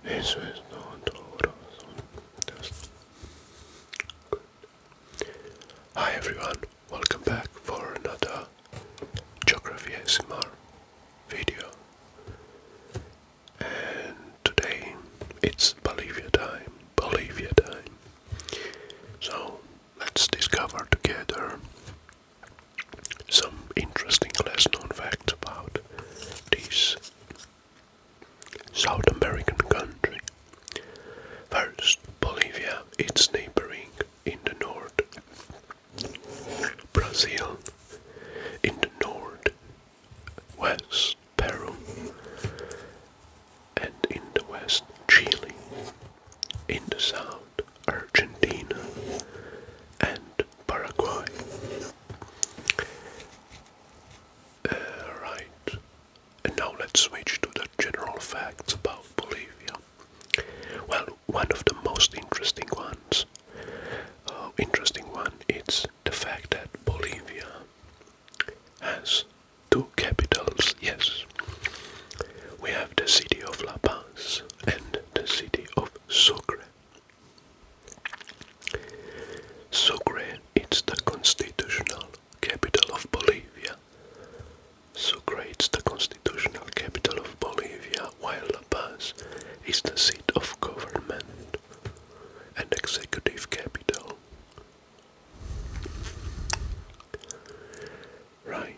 Eso es todo. Hi everyone, welcome back for another Geography ASMR video. And today it's Bolivia time. So let's discover together some interesting less known facts about this South American country. First, Bolivia, its neighboring in the north. Brazil in the north, west Peru, and in the west Chile, in the south Argentina and Paraguay. Right, and now let's switch to the general facts about Bolivia. Well, one of the most interesting one is the fact that Bolivia has two capitals. Yes, we have the city of La Paz and the city of Sucre. Sucre is the constitutional capital of Bolivia. Sucre is the constitutional capital of Bolivia, while La Paz is the seat of government and executive capital. Right.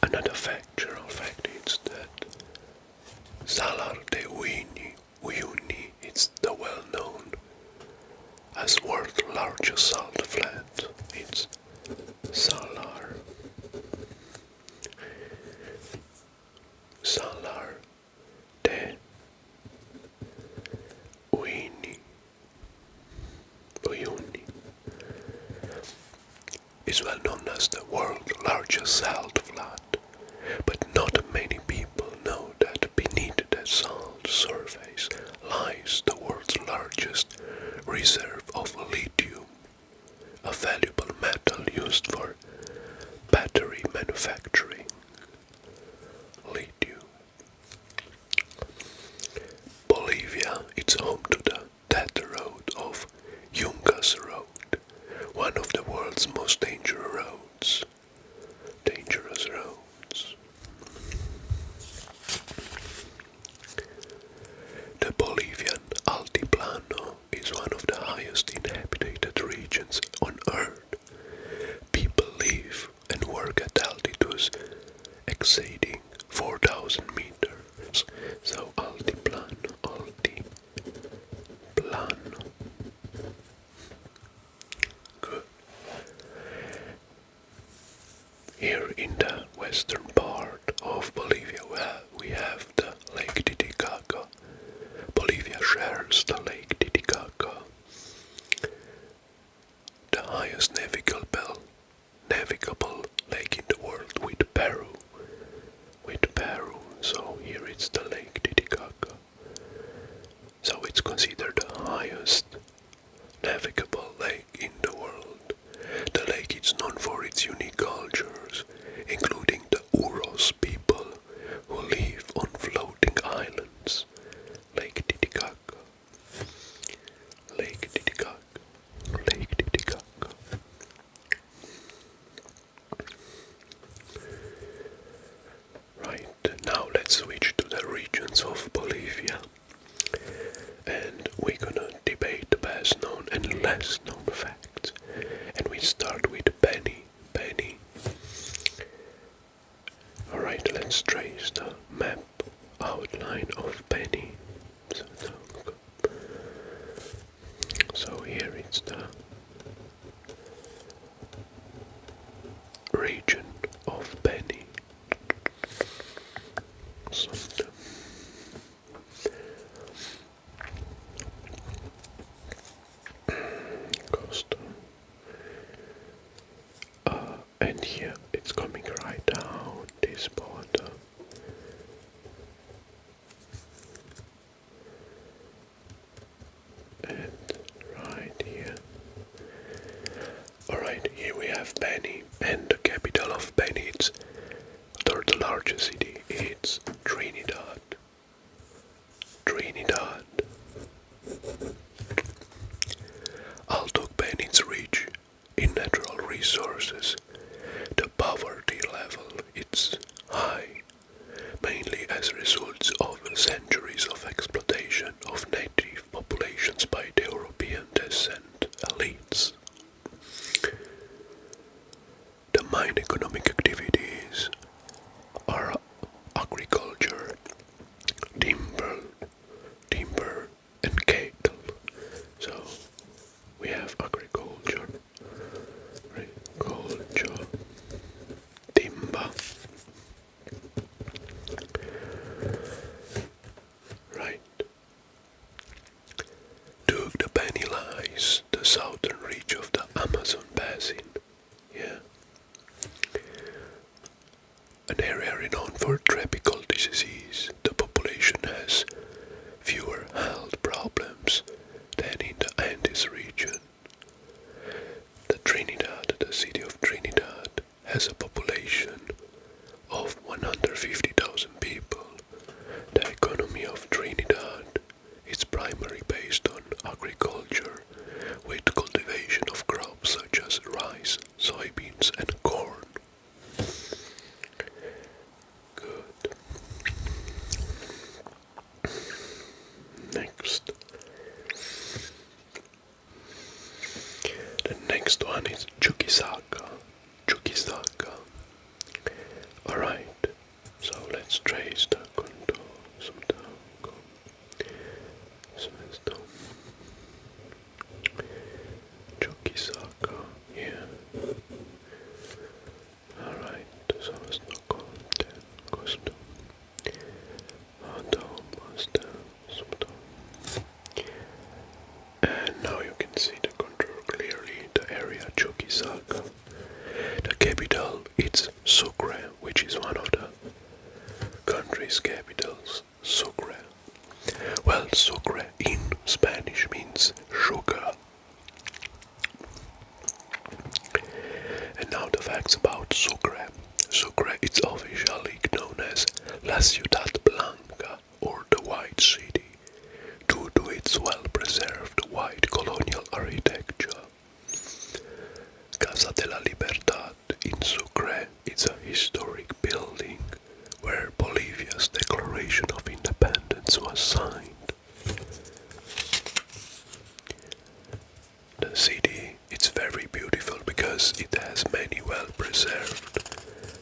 Another factual fact is that Salar de Uyuni is the well-known as world's largest salt flat. It's Salar de Uyuni is well known as the world's largest salt flat, but not many people know that beneath that salt surface lies the world's largest reserve of lithium, a valuable metal used for battery manufacturing. Lithium. Bolivia is home to the death road of Yungas Road, one of the world's most dangerous roads. The Bolivian Altiplano is one of the highest inhabited regions on Earth. People live and work at altitudes exceeding 4,000 meters. So Altiplano. Good. Here in the western part of Bolivia we have the Lake Titicaca. Bolivia shares the Lake Titicaca, the highest navigable lake in the world, with Peru. So here it's the Lake Titicaca. So it's considered the highest navigable lake in the world. The lake is known for its unique cultures, including the Uros people who live on floating islands. Lake Titicaca. Right, now let's switch to the regions of Bolivia. And we're gonna debate the best known and less known facts. And we start with Beni. Alright, let's trace the map outline of Beni. So here it's the region of Beni. And here it's coming right down this border. And right here. Alright, here we have Beni, and the capital of Beni, it's the largest city, it's Trinidad. Trinidad. Trinidad. Although Beni is rich in natural resources, the poverty level is high, mainly as a result of centuries of exploitation of native populations by the European descent elites. The main economic activities are agriculture, timber and cattle. So we have agriculture, timber. Right. To the Beni lies the southern reach of the Amazon basin. Yeah. An area renowned for tropical diseases. The population has fewer health problems than in the Andes region. The city of Trinidad, has a population of 150,000 people. The economy of Trinidad is primarily based on agriculture, with cultivation of crops such as rice, soybeans, and corn. Good. Next. The next one is Chuquisaca. Chuquisaca. Alright, so let's trace the contour. Chuquisaca, yeah. Alright, so it's not content, custom. And now you can see the contour clearly, the area Chuquisaca. The capital is Sucre, which is one of the country's capitals, Sucre. Well, Sucre in Spanish means sugar. And now the facts about Sucre. Sucre is officially known as La Ciudad Blanca, or the White City, due to its well-preserved white colonial architecture. Casa de la Libertad in Sucre is a historic building where Bolivia's Declaration of Independence was signed. The city is very beautiful because it has many well-preserved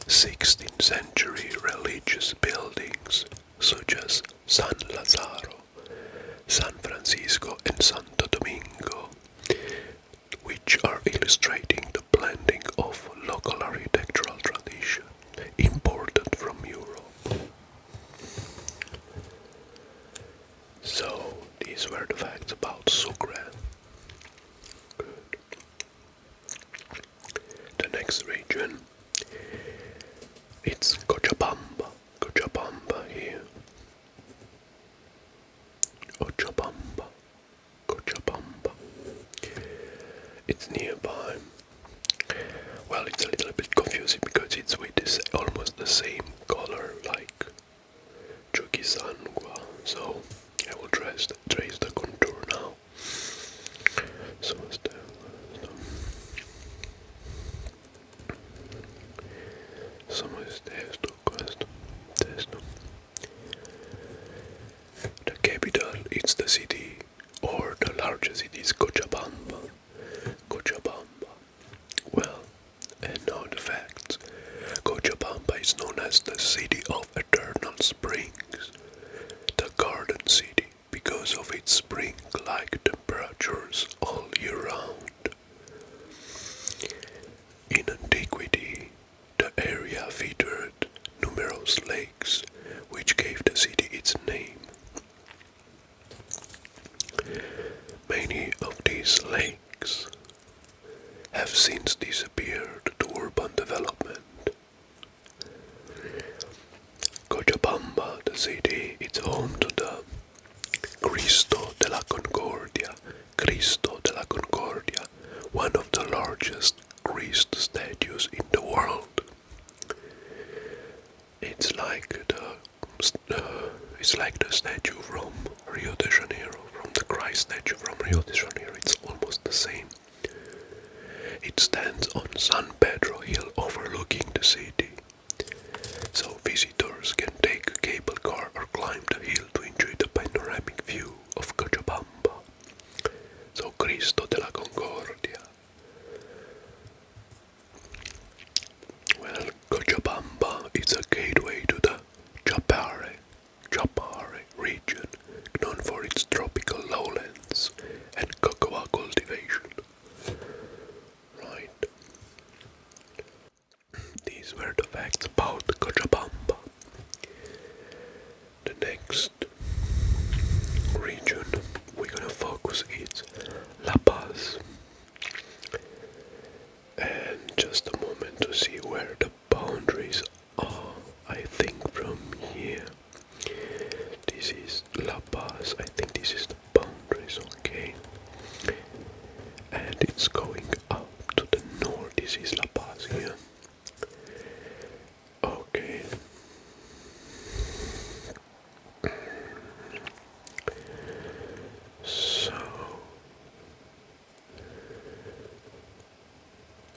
16th century religious buildings such as San Lazaro, San Francisco and Santo Domingo, which are illustrating the blending of local architectural tradition imported from Europe. So, these were the facts about Sucre. Good. The next region, it's Cochabamba. Cochabamba here. Cochabamba. It's nearby. Well, it's a little bit confusing because it's with this almost the same color like Chuquisaca. So I will trace the contour now. So the capital is the city, or the largest city is Cochabamba. Well, and now the facts. Cochabamba is known as the city of eternal springs, the garden city, because of its spring-like temperatures all year round. In antiquity, the area featured numerous lakes, which gave the city its name. Many of these lakes have since disappeared to urban development. Cochabamba, the city, is home to the Cristo de la Concordia, one of the largest Christ statues in the world. It's like the It's like the statue from Rio de Janeiro, from the Christ statue from Rio de Janeiro. It's almost the same. It stands on San Pedro Hill overlooking the city. So visitors can take a cable car or climb the hill to enjoy the panoramic view of Cochabamba. So Cristo de la Concordia. Well, Cochabamba is a gateway to the Chapare region, known for its tropical lowlands and cocoa cultivation. Right. These were the facts about Cochabamba. The next region we're gonna focus is La Paz. And just a moment to see where the boundaries are. I think from here. This is La Paz. I think this is the boundaries, okay. And it's going up to the north. This is La Paz here. Okay. So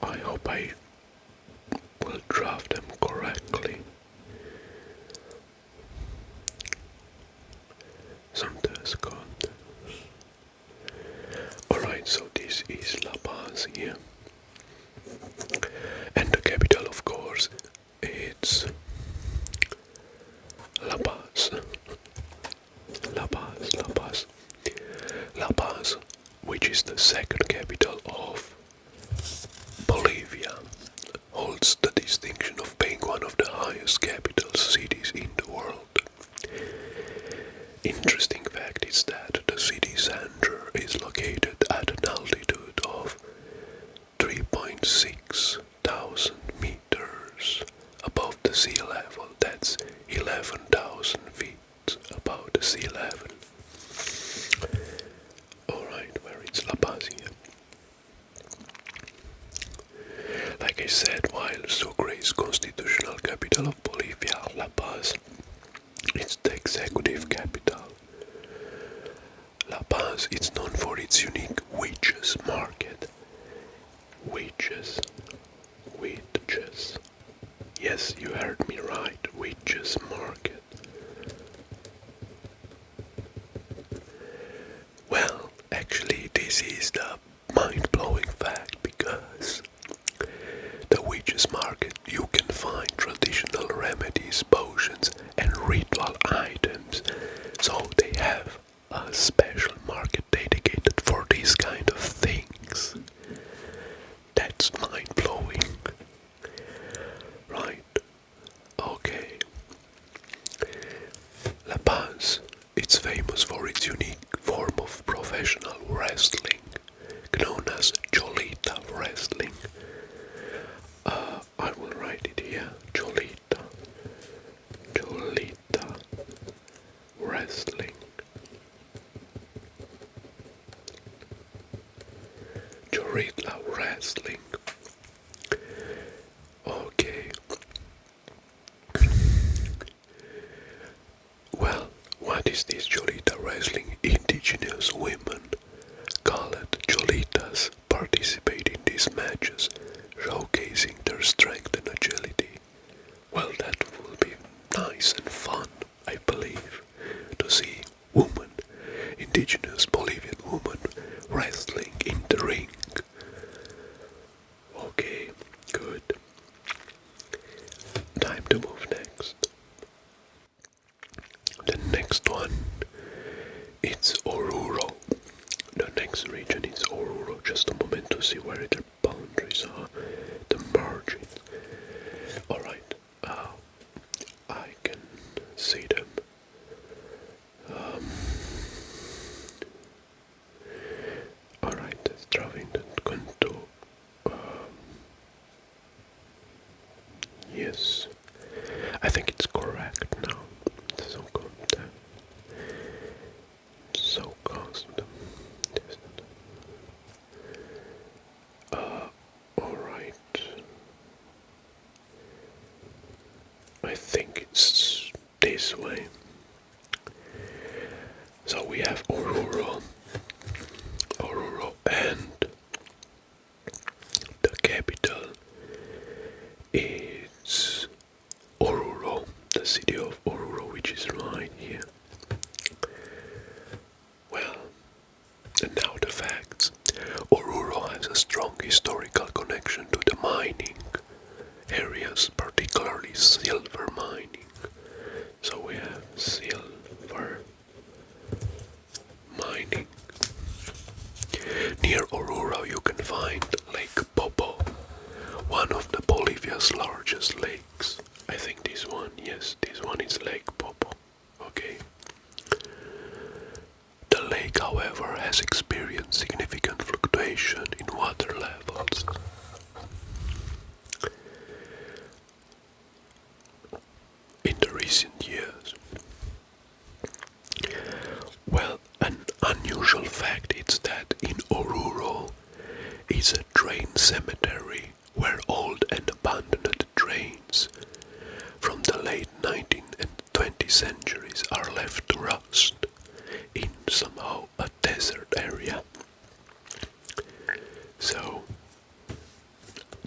I hope I will draft them correctly. Sometimes gone. Alright, so this is La Paz here. And the capital, of course, it's La Paz. La Paz, La Paz. La Paz, which is the second capital of Bolivia, holds the distinction of being one of the highest capital cities in the world. Interesting fact is that the city center is located at an altitude of 3.6 thousand meters above the sea level. That's 11,000 feet above the sea level. Alright, where is La Paz here? Like I said, while Sucre is constitutional capital of Bolivia, La Paz is the executive capital. La Paz is known for its unique witches market. Witches. Yes, you heard me right, witches market. Well, actually this is the mind-blowing fact, because the witches market you can find traditional remedies, potions and ritual items. So they have a special market dedicated for these kind of things. That's mind-blowing. Right. Okay. La Paz, it's famous for its unique form of professional wrestling, known as Cholita wrestling. I will write it here. Cholita wrestling. Cholita wrestling. Okay. Well, what is this Cholita wrestling? Indigenous women, called Cholitas, participate in these matches, showcasing their strength and agility. Well, that will be nice and fun, I believe, to see women, indigenous Bolivian women, wrestling in the ring. Okay, good. Time to move next. The next one, it's Oruro. The next region is Oruro. Just a moment to see where their boundaries are, the margins. Alright, I can see them. Alright, let's driving that contour. Yes, I think it's correct now. So custom. Alright. we have Oruro, and the capital is Oruro, the city of Oruro, which is right here. Well, and now the facts. Oruro has a strong historical connection to the mining areas, particularly silver mining. So we have silver mining. Near Oruro you can find Lake Popo, one of the Bolivia's largest lakes. I think this one, yes, this one is Lake Popo. Okay. The lake, however, has experienced significant fluctuation in water levels. In the recent years. Well, an unusual fact is that in Oruro is a train cemetery where old and abandoned trains from the late 19th and 20th centuries are left to rust in somehow a desert area. So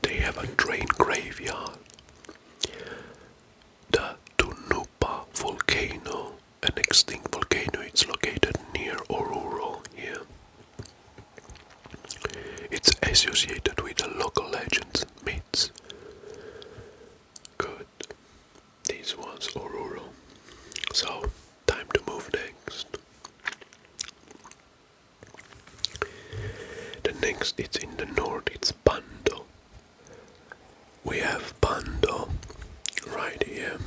they have a train graveyard. The Tunupa volcano, an extinct volcano, it's located near Oruro here. It's associated with the local legends and myths. Good. This was Oruro. So, time to move next. The next, it's in the north, it's Pando. We have Pando right here.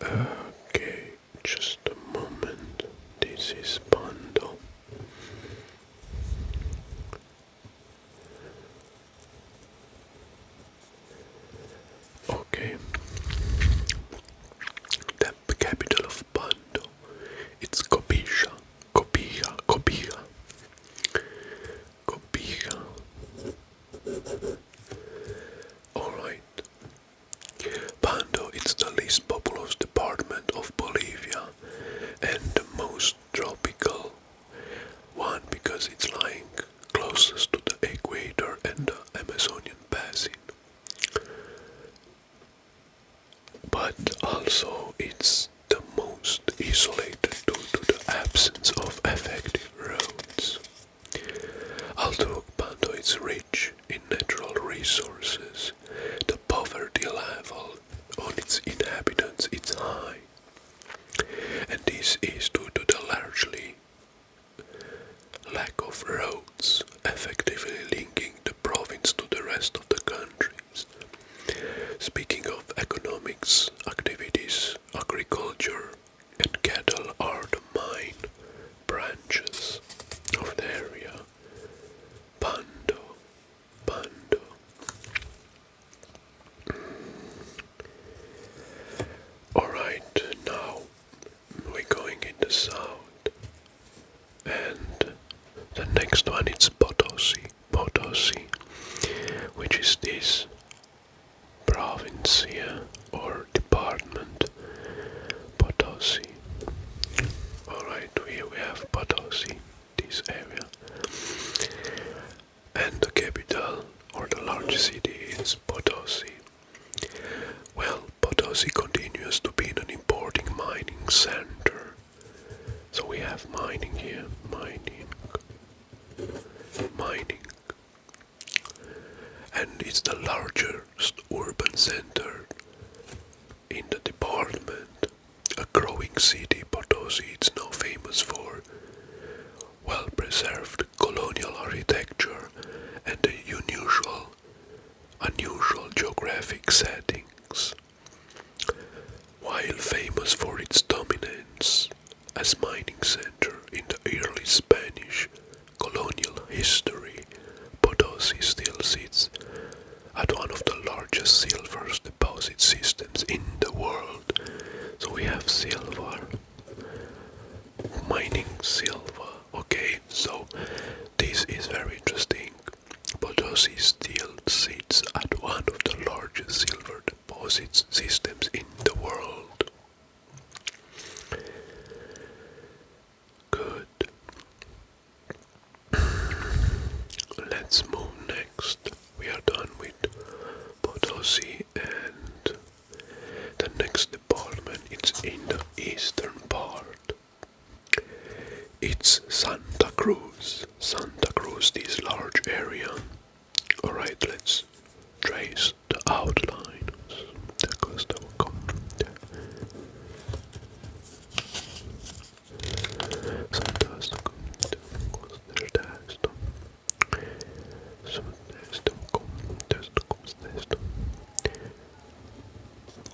Okay, just a moment. This is Pando. Okay. The capital of Pando. It's Copija. Alright. Pando is the least populous department of Bolivia and the most tropical one because it's lying closest to the equator and the Amazonian basin. But also it's the most isolated due to the absence of effective roads. Although Pando is rich in natural resources, the poverty level on its inhabitants is high. And this is due to the largely lack of roads effectively linking the province to the rest of the countries. Speaking of economics activities, agriculture and cattle are the main branches of the area. Pando. Alright, now we're going in the south. And the next one is Potosi, which is this province here, or department, Potosi. Alright, here we have Potosi, this area. And the capital, or the largest city, is Potosi. Well, Potosi continues to be an important mining center. So we have mining here, mining. And it's the largest urban center in the department. A growing city, Potosi is now famous for well-preserved colonial architecture and the unusual geographic settings. While famous for its dominance as mining center in the early Spanish colonial history, Potosi still sits at one of the largest silver deposit systems in the world. So we have silver, mining silver. Okay, so this is very interesting. Potosi still sits at one of the largest silver deposit systems in the world. it's in the eastern part. It's Santa Cruz. Santa Cruz, this large area. Alright, let's trace the outlines. The costa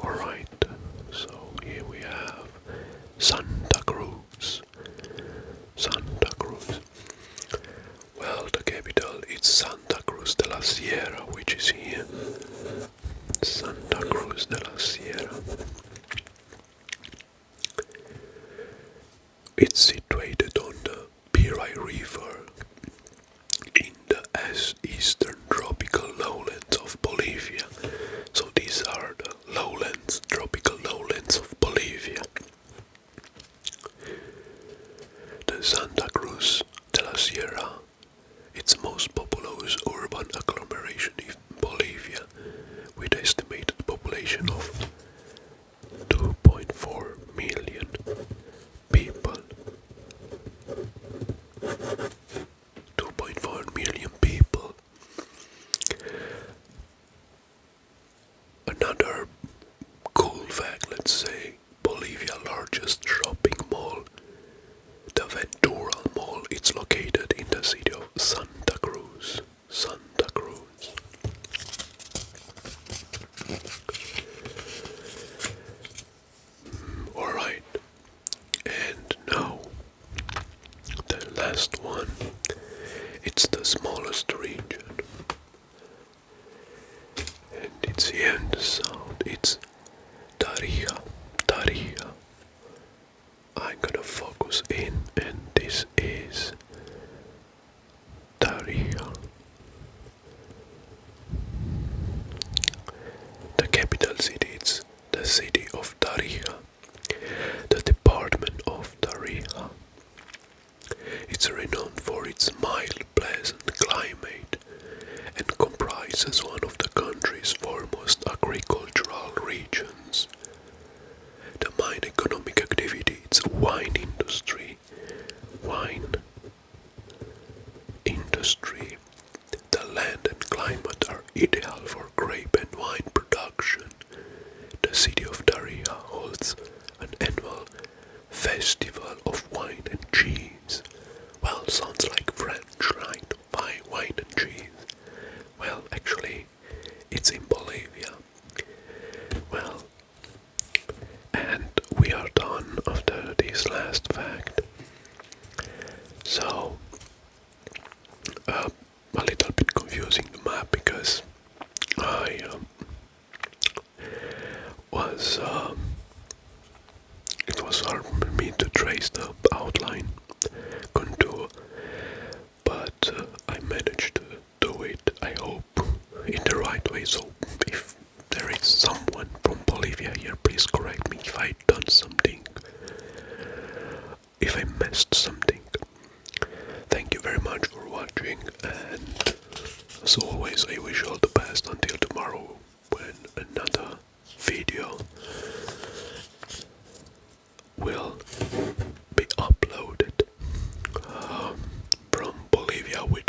Alright, so here we have Santa Cruz. Santa Cruz. Well, the capital is Santa Cruz de la Sierra, which is here. Santa Cruz de la Sierra. It's situated on the Piraí River in the eastern tropical lowlands of Bolivia. So these are the lowlands, tropical lowlands of Bolivia. The Santa Cruz de la Sierra, its most populous urban agglomeration in Bolivia, with an estimated population of 2.4 million people. 2.4 million people. Another cool fact, let's say, Bolivia's largest shopping mall, the Ventura Mall, it's located in the city of Santa Cruz. Santa Cruz. Alright, and now the last one. It's the smallest region, and it's here in the south. It's Tarija. Tarija. I'm gonna focus in, and this is Tarija. The capital city is the city of Tarija, the department of Tarija. It's renowned for its mild, pleasant climate and comprises one of the country's foremost agricultural regions. The main economic activity is wine industry. Wine industry. The land and climate are ideal for grape and wine production. The city of Tarija holds an annual festival of wine and cheese. Well, sounds like French, right? Wine and cheese. Well, actually, it's in Bolivia. Well, and we are done after this last fact. So, a little bit confusing the map because I it was hard for me to trace the outline contour, but I managed to do it, I hope, in the right way. So if there is someone from Bolivia here, please correct me if I've done something, if I missed something. Thank you very much for watching, and as always, I wish you all the best until tomorrow when another video will be uploaded from Bolivia with